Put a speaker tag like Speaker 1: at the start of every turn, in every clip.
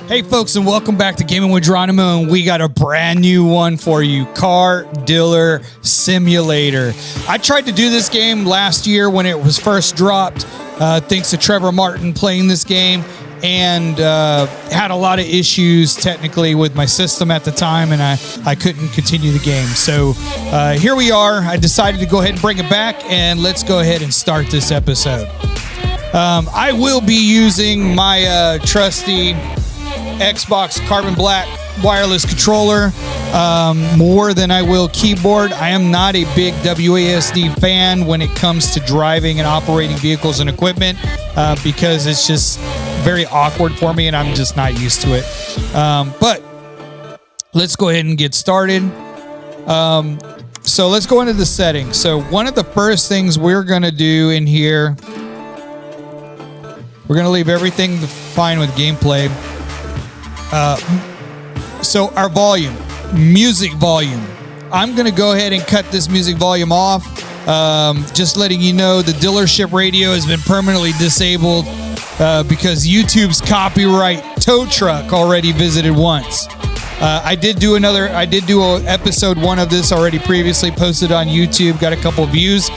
Speaker 1: Hey folks, and welcome back to Gaming with Geronimo, and we got a brand new one for you, Car Dealer Simulator. I tried to do this game last year when it was first dropped, thanks to Trevor Martin playing this game, and had a lot of issues technically with my system at the time, and I couldn't continue the game. So here we are. I decided to go ahead and bring it back, and let's go ahead and start this episode. I will be using my trusty Xbox Carbon Black wireless controller more than I will keyboard. I am not a big WASD fan when it comes to driving and operating vehicles and equipment because it's just very awkward for me and I'm just not used to it. But let's go ahead and get started. So let's go into the settings. So one of the first things we're going to do in here, we're going to leave everything fine with gameplay. So our volume, music volume, I'm going to go ahead and cut this music volume off. Just letting you know the dealership radio has been permanently disabled because YouTube's copyright tow truck already visited once. I did do episode 1 of this already previously, posted on YouTube, got a couple views,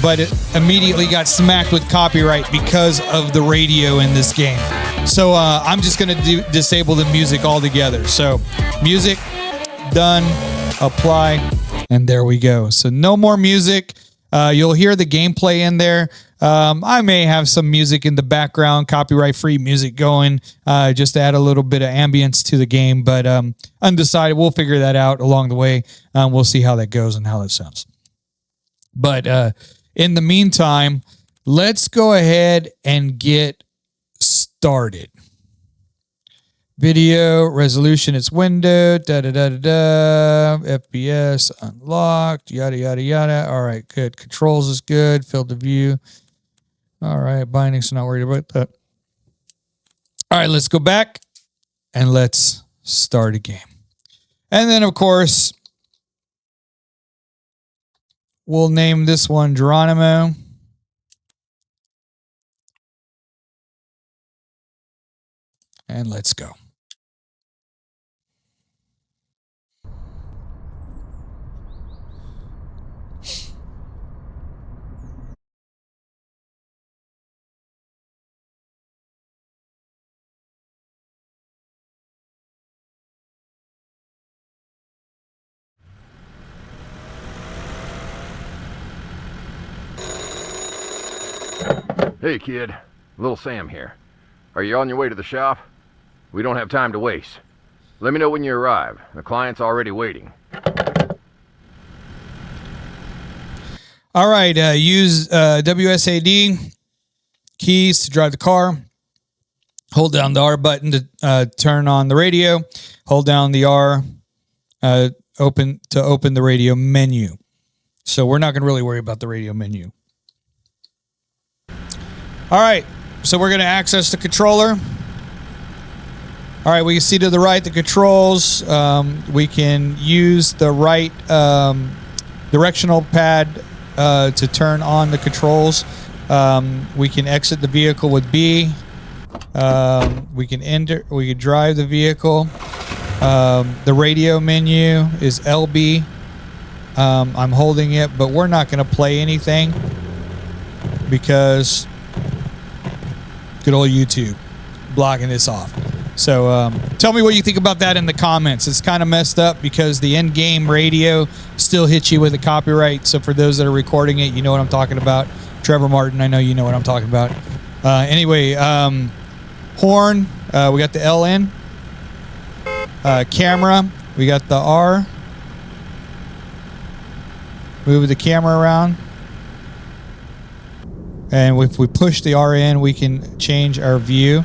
Speaker 1: but it immediately got smacked with copyright because of the radio in this game. So I'm just going to disable the music altogether. So music, done, apply, and there we go. So no more music. You'll hear the gameplay in there. I may have some music in the background, copyright-free music going, just to add a little bit of ambience to the game, but undecided. We'll figure that out along the way. We'll see how that goes and how that sounds. But in the meantime, let's go ahead and get started. Video resolution, it's window, FPS unlocked, yada, yada, yada. All right, good. Controls is good. Field of view. All right, bindings, not worried about that. All right, let's go back and let's start a game. And then, of course, we'll name this one Geronimo. And let's go.
Speaker 2: Hey kid, Little Sam here. Are you on your way to the shop? We don't have time to waste. Let me know when you arrive. The client's already waiting.
Speaker 1: All right, use WSAD keys to drive the car. Hold down the R button to turn on the radio. Hold down the R open the radio menu. So we're not going to really worry about the radio menu. All right, so we're going to access the controller. All right, we can see to the right the controls. We can use the right directional pad to turn on the controls. We can exit the vehicle with B. We can drive the vehicle. The radio menu is LB. I'm holding it, but we're not going to play anything because good old YouTube blocking this off. So tell me what you think about that in the comments. It's kind of messed up because the in-game radio still hits you with a copyright. So for those that are recording it, you know what I'm talking about. Trevor Martin, I know you know what I'm talking about. Anyway, horn, we got the LN. Camera, we got the R. Move the camera around. And if we push the R in, we can change our view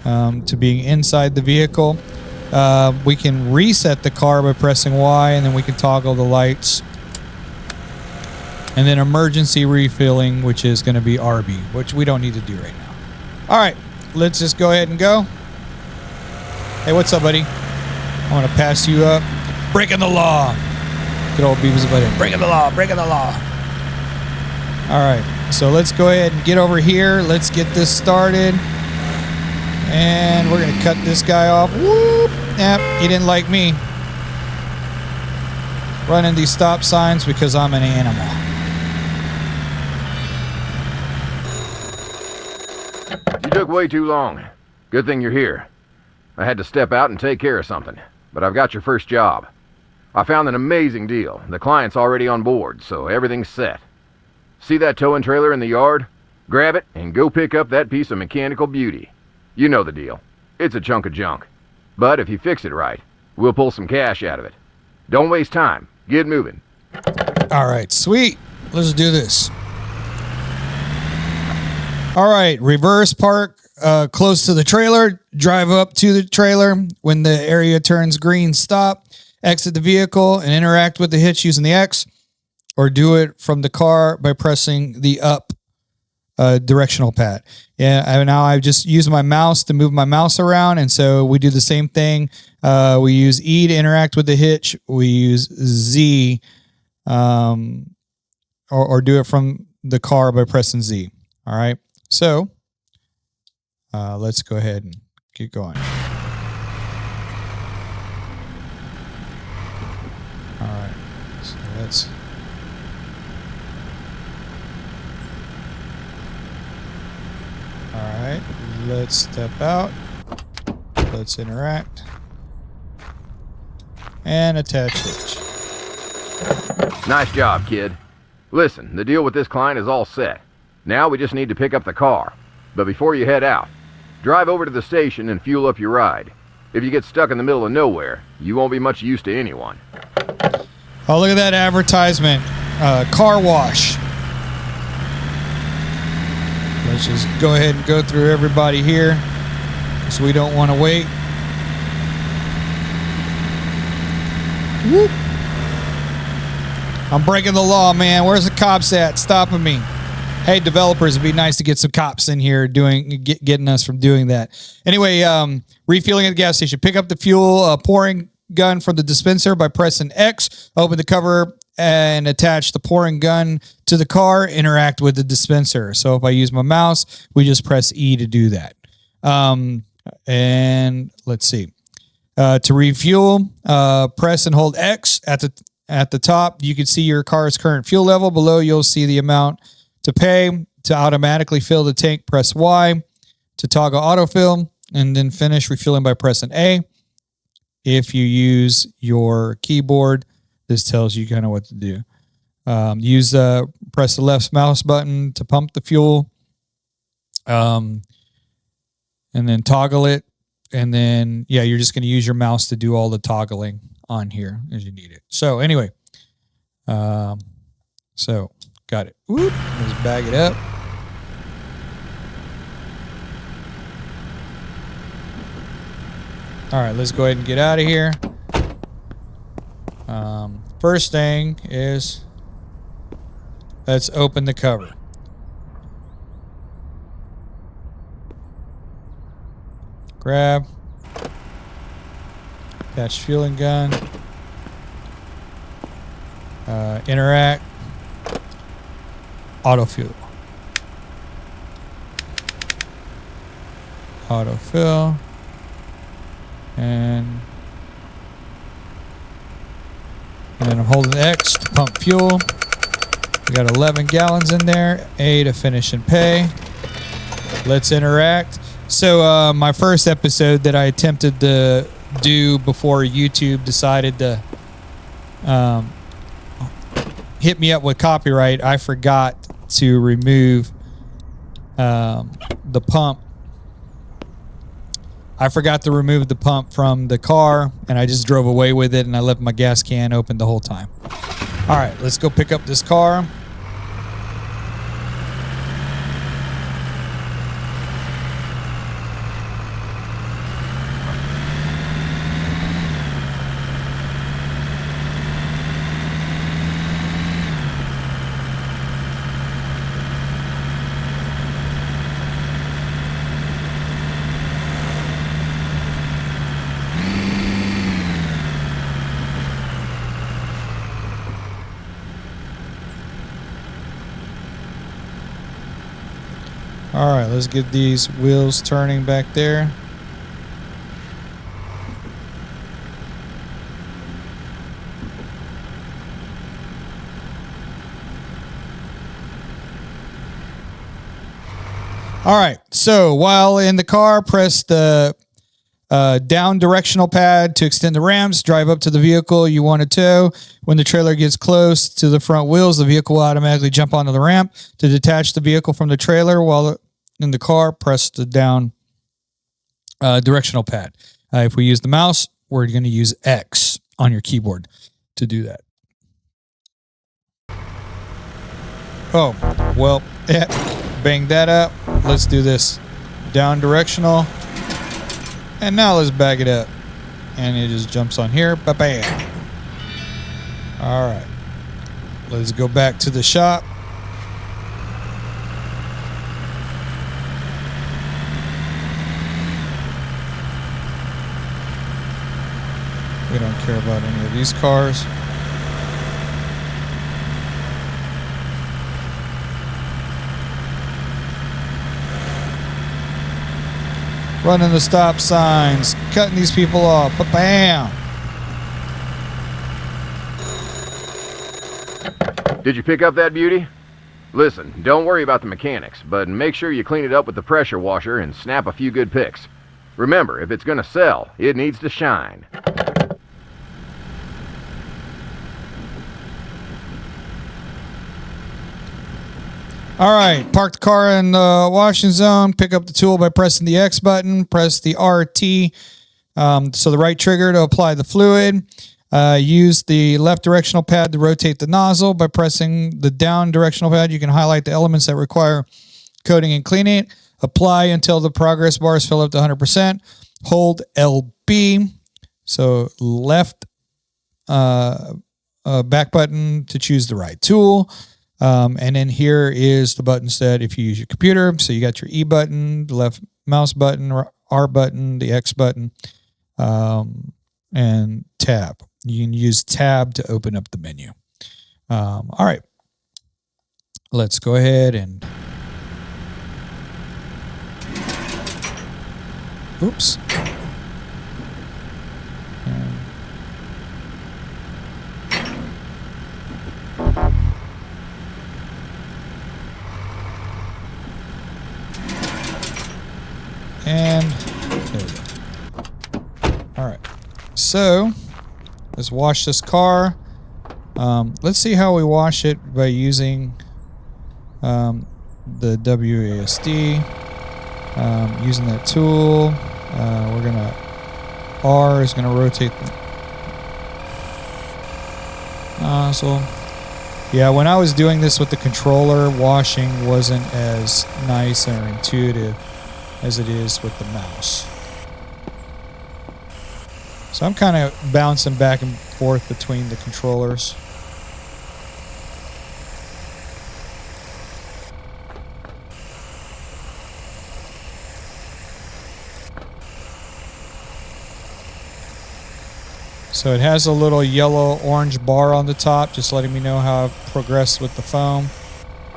Speaker 1: to being inside the vehicle. We can reset the car by pressing Y, and then we can toggle the lights. And then emergency refilling, which is going to be RB, which we don't need to do right now. All right, let's just go ahead and go. Hey, what's up, buddy? I want to pass you up. Breaking the law. Good old Beavis and Butthead. Breaking the law, breaking the law. All right, so let's go ahead and get over here. Let's get this started. And we're going to cut this guy off. Whoop. Yep, he didn't like me running these stop signs because I'm an animal.
Speaker 2: You took way too long. Good thing you're here. I had to step out and take care of something, but I've got your first job. I found an amazing deal. The client's already on board, so everything's set. See that towing trailer in the yard? Grab it and go pick up that piece of mechanical beauty. You know the deal. It's a chunk of junk. But if you fix it right, we'll pull some cash out of it. Don't waste time. Get moving.
Speaker 1: All right, sweet. Let's do this. All right, reverse park close to the trailer. Drive up to the trailer. When the area turns green, stop. Exit the vehicle and interact with the hitch using the X, or do it from the car by pressing the up directional pad. Yeah, now I've just used my mouse to move my mouse around, and so we do the same thing. We use E to interact with the hitch. We use Z, or do it from the car by pressing Z. All right, so let's go ahead and get going. All right, so let's. All right, let's step out. Let's interact. And attach hitch.
Speaker 2: Nice job, kid. Listen, the deal with this client is all set. Now we just need to pick up the car. But before you head out, drive over to the station and fuel up your ride. If you get stuck in the middle of nowhere, you won't be much use to anyone.
Speaker 1: Oh, look at that advertisement. Car wash. Let's just go ahead and go through everybody here, so we don't want to wait. Whoop. I'm breaking the law, man. Where's the cops at? Stopping me. Hey, developers, it'd be nice to get some cops in here getting us from doing that. Anyway, refueling at the gas station. Pick up the fuel pouring gun from the dispenser by pressing X. Open the cover and attach the pouring gun to the car. Interact with the dispenser. So if I use my mouse, we just press E to do that. And let's see. To refuel, press and hold X at the top. You can see your car's current fuel level. Below, you'll see the amount to pay. To automatically fill the tank, press Y. To toggle autofill, and then finish refueling by pressing A. If you use your keyboard, this tells you kind of what to do. Press the left mouse button to pump the fuel, and then toggle it. And then, yeah, you're just going to use your mouse to do all the toggling on here as you need it. So anyway, so got it. Whoop, let's bag it up. All right, let's go ahead and get out of here. First thing is, let's open the cover. Grab. Attach fueling gun. Interact. Autofuel. Autofill. And then I'm holding X to pump fuel. We got 11 gallons in there. A to finish and pay. Let's interact. So my first episode that I attempted to do before YouTube decided to hit me up with copyright, I forgot to remove the pump. I forgot to remove the pump from the car, and I just drove away with it, and I left my gas can open the whole time. All right, let's go pick up this car. All right, let's get these wheels turning back there. All right. So while in the car, press the down directional pad to extend the ramps. Drive up to the vehicle you want to tow. When the trailer gets close to the front wheels, the vehicle will automatically jump onto the ramp. To detach the vehicle from the trailer while in the car, press the down directional pad. If we use the mouse, we're going to use X on your keyboard to do that. Oh, well, yeah, bang that up. Let's do this. Down directional. And now let's back it up. And it just jumps on here. Ba-bam. All right. Let's go back to the shop. We don't care about any of these cars. Running the stop signs, cutting these people off. Ba-bam.
Speaker 2: Did you pick up that beauty? Listen, don't worry about the mechanics, but make sure you clean it up with the pressure washer and snap a few good pics. Remember, if it's gonna sell, it needs to shine.
Speaker 1: All right, park the car in the washing zone. Pick up the tool by pressing the X button. Press the RT, so the right trigger to apply the fluid. Use the left directional pad to rotate the nozzle. By pressing the down directional pad, you can highlight the elements that require coating and cleaning. Apply until the progress bars fill up to 100%. Hold LB, so left back button to choose the right tool. And then here is the buttons that if you use your computer. So you got your E button, the left mouse button, R button, the X button, and tab. You can use tab to open up the menu. All right. Let's go ahead and... Oops. And there we go. All right. So let's wash this car. Let's see how we wash it by using the WASD. Using that tool. We're gonna R is gonna rotate the nozzle. Yeah, when I was doing this with the controller, washing wasn't as nice or intuitive as it is with the mouse. So I'm kind of bouncing back and forth between the controllers. So it has a little yellow-orange bar on the top, just letting me know how I've progressed with the foam.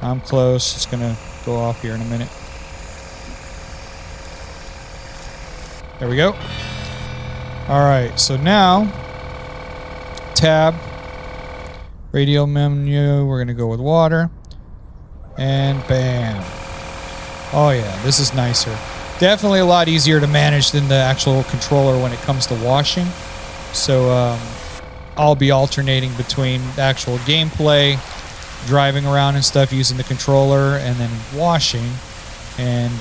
Speaker 1: I'm close. It's going to go off here in a minute. There we go. All right, so now, tab, radio menu, we're going to go with water. And bam. Oh yeah, this is nicer. Definitely a lot easier to manage than the actual controller when it comes to washing. So I'll be alternating between the actual gameplay, driving around and stuff using the controller, and then washing. And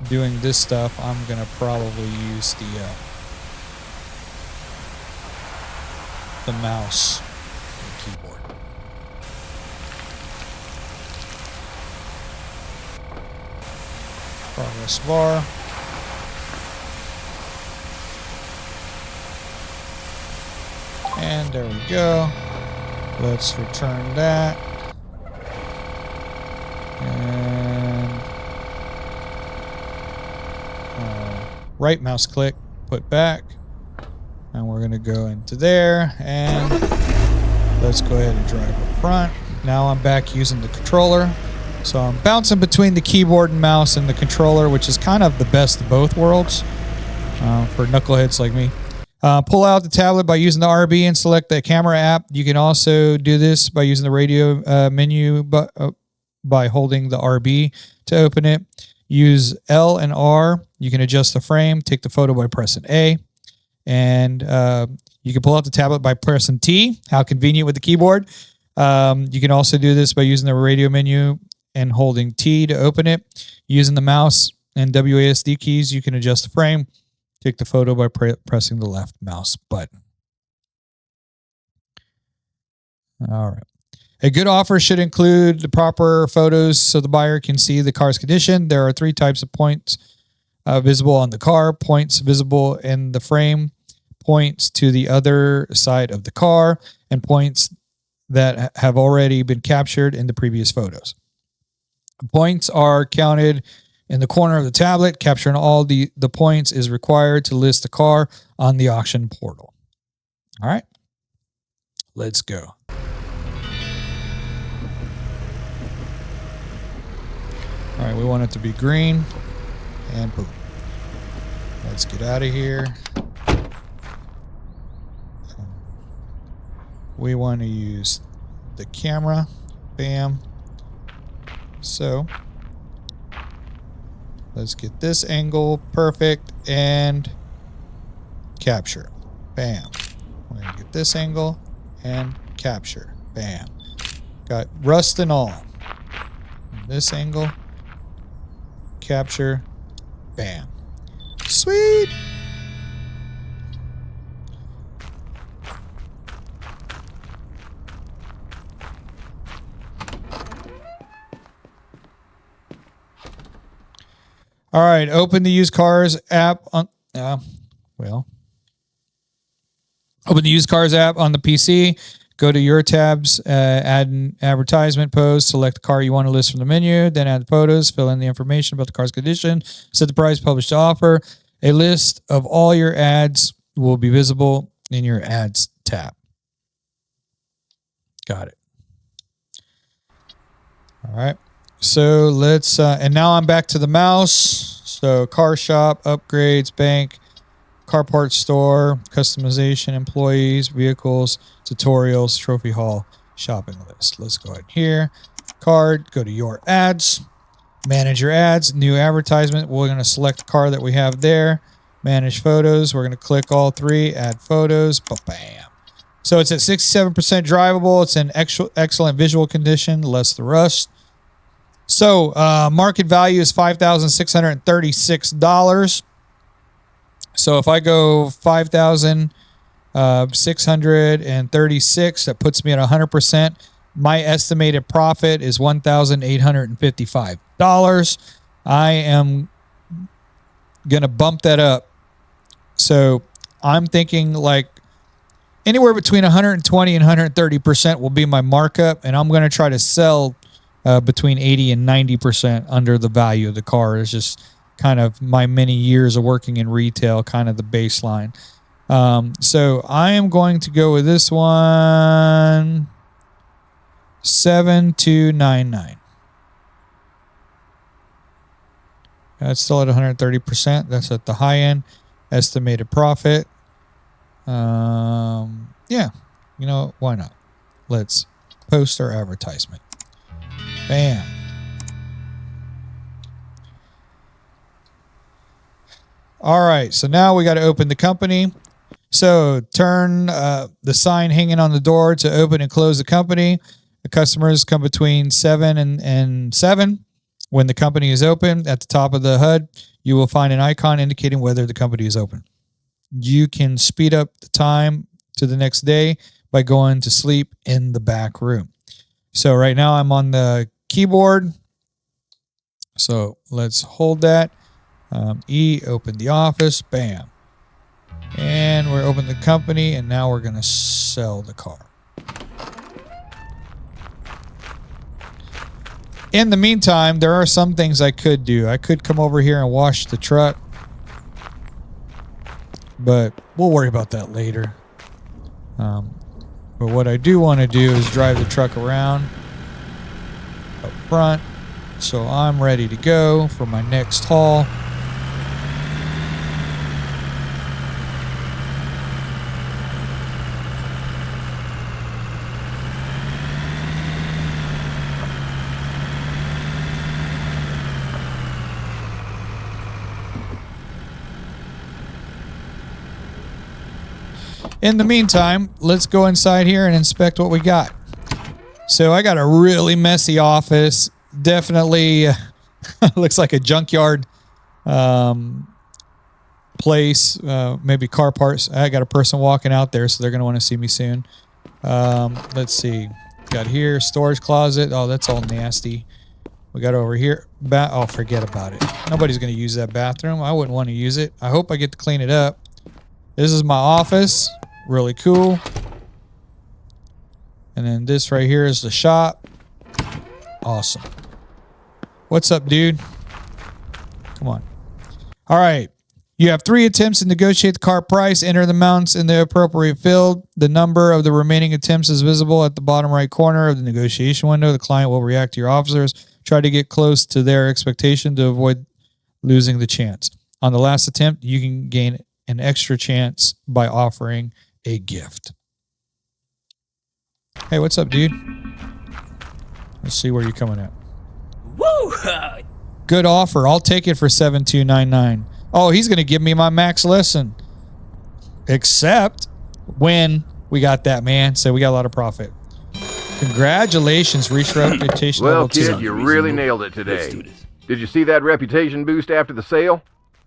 Speaker 1: doing this stuff, I'm going to probably use the mouse and keyboard. Progress bar. And there we go. Let's return that. And right mouse click, put back. And we're going to go into there. And let's go ahead and drive up front. Now I'm back using the controller. So I'm bouncing between the keyboard and mouse and the controller, which is kind of the best of both worlds for knuckleheads like me. Pull out the tablet by using the RB and select the camera app. You can also do this by using the radio menu by holding the RB to open it. Use L and R. You can adjust the frame. Take the photo by pressing A. And you can pull out the tablet by pressing T. How convenient with the keyboard. You can also do this by using the radio menu and holding T to open it. Using the mouse and WASD keys, you can adjust the frame. Take the photo by pressing the left mouse button. All right. A good offer should include the proper photos so the buyer can see the car's condition. There are 3 types of points visible on the car: points visible in the frame, points to the other side of the car, and points that have already been captured in the previous photos. Points are counted in the corner of the tablet. Capturing all the points is required to list the car on the auction portal. All right, let's go. All right, we want it to be green, and boom. Let's get out of here. We want to use the camera. Bam. So let's get this angle perfect and capture. Bam. We're going to get this angle and capture. Bam. Got rust and all. This angle, capture. Bam. Sweet. All right, open the used cars app on open the used cars app on the PC. Go to your tabs, add an advertisement post, select the car you want to list from the menu, then add the photos, fill in the information about the car's condition, set the price, publish the offer. A list of all your ads will be visible in your ads tab. Got it. All right. So let's, and now I'm back to the mouse. So car shop, upgrades, bank, car parts store, customization, employees, vehicles, tutorials, trophy haul, shopping list. Let's go ahead here. Card, go to your ads, manage your ads, new advertisement. We're going to select the car that we have there. Manage photos. We're going to click all 3, add photos. Bam. So it's at 67% drivable. It's in excellent visual condition, less the rust. So market value is $5,636. So if I go 5,636, that puts me at 100%. My estimated profit is $1,855. I am going to bump that up. So I'm thinking like anywhere between 120 and 130% will be my markup, and I'm going to try to sell between 80 and 90% under the value of the car. It's just kind of my many years of working in retail, kind of the baseline. So I am going to go with this one, 7299. That's still at 130%. That's at the high end. Estimated profit. Yeah, you know, why not? Let's post our advertisement. Bam. All right, so now we got to open the company. So turn the sign hanging on the door to open and close the company. The customers come between 7 and 7. When the company is open, at the top of the HUD, you will find an icon indicating whether the company is open. You can speed up the time to the next day by going to sleep in the back room. So right now I'm on the keyboard. So let's hold that. E, open the office. Bam. And we're open the company, and now we're going to sell the car. In the meantime, there are some things I could do. I could come over here and wash the truck, but we'll worry about that later. But what I do want to do is drive the truck around up front, so I'm ready to go for my next haul. In the meantime, let's go inside here and inspect what we got. So I got a really messy office. Definitely looks like a junkyard place, maybe car parts. I got a person walking out there, so they're going to want to see me soon. Let's see. Got here, storage closet. Oh, that's all nasty. We got over here. Oh, forget about it. Nobody's going to use that bathroom. I wouldn't want to use it. I hope I get to clean it up. This is my office. Really cool. And then this right here is the shop. Awesome. What's up, dude? Come on. All right. You have 3 attempts to negotiate the car price. Enter the amounts in the appropriate field. The number of the remaining attempts is visible at the bottom right corner of the negotiation window. The client will react to your offers. Try to get close to their expectation to avoid losing the chance. On the last attempt, you can gain an extra chance by offering a gift. Hey, what's up, dude? Let's see where you're coming at.
Speaker 3: Woo!
Speaker 1: Good offer. I'll take it for $7,299. Oh, he's going to give me my max lesson. Except when we got that, man. So we got a lot of profit. Congratulations. Reach reputation
Speaker 2: Well,
Speaker 1: level 2.
Speaker 2: kid, you really nailed it today. Did you see that reputation boost after the sale?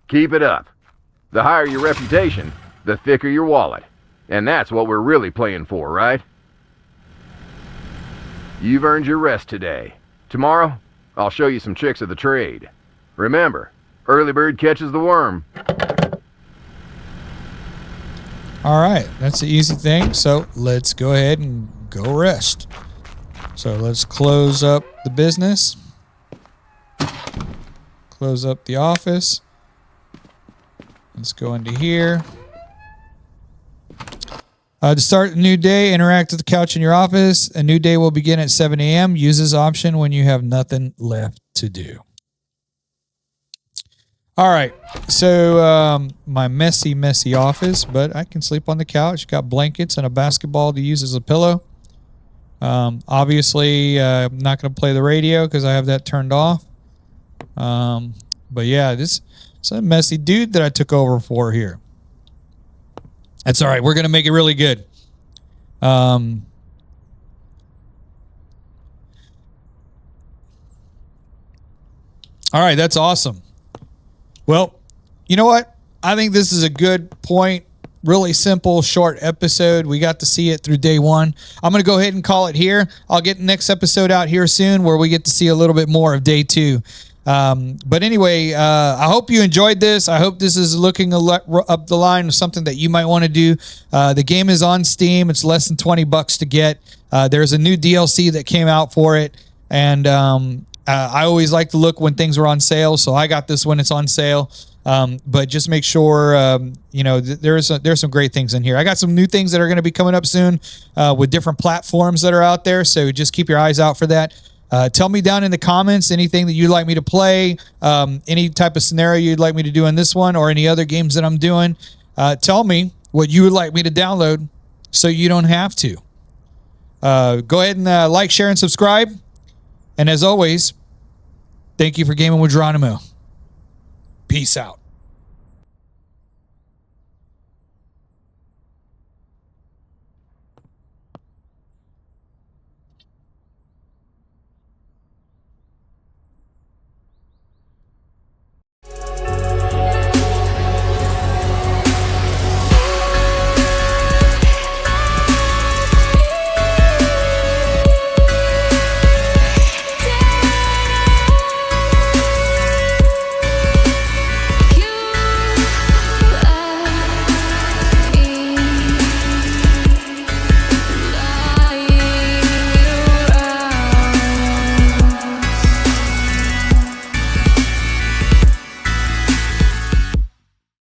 Speaker 2: Keep it up. The higher your reputation, the thicker your wallet. And that's what we're really playing for, right? You've earned your rest today. Tomorrow, I'll show you some tricks of the trade. Remember, early bird catches the worm.
Speaker 1: All right. That's the easy thing. So let's go ahead and go rest. So let's close up the business. Close up the office. Let's go into here. To start a new day, interact with the couch in your office. A new day will begin at 7 a.m. Use this option when you have nothing left to do. All right. So my messy office, but I can sleep on the couch. Got blankets and a basketball to use as a pillow. Obviously, I'm not going to play the radio because I have that turned off. But yeah, this is a messy dude that I took over for here. That's all right. We're going to make it really good. All right. That's awesome. Well, you know what? I think this is a good point. Really simple, short episode. We got to see it through day 1. I'm going to go ahead and call it here. I'll get the next episode out here soon where we get to see a little bit more of day 2. But anyway, I hope you enjoyed this. I hope this is looking up the line of something that you might want to do. The game is on Steam. It's less than $20 to get. There's a new DLC that came out for it. And I always like to look when things are on sale. So I got this when it's on sale. But just make sure, there's some great things in here. I got some new things that are going to be coming up soon with different platforms that are out there. So just keep your eyes out for that. Tell me down in the comments anything that you'd like me to play, any type of scenario you'd like me to do in this one or any other games that I'm doing. Tell me what you would like me to download so you don't have to. Go ahead and like, share, and subscribe. And as always, thank you for gaming with Geronimo. Peace out.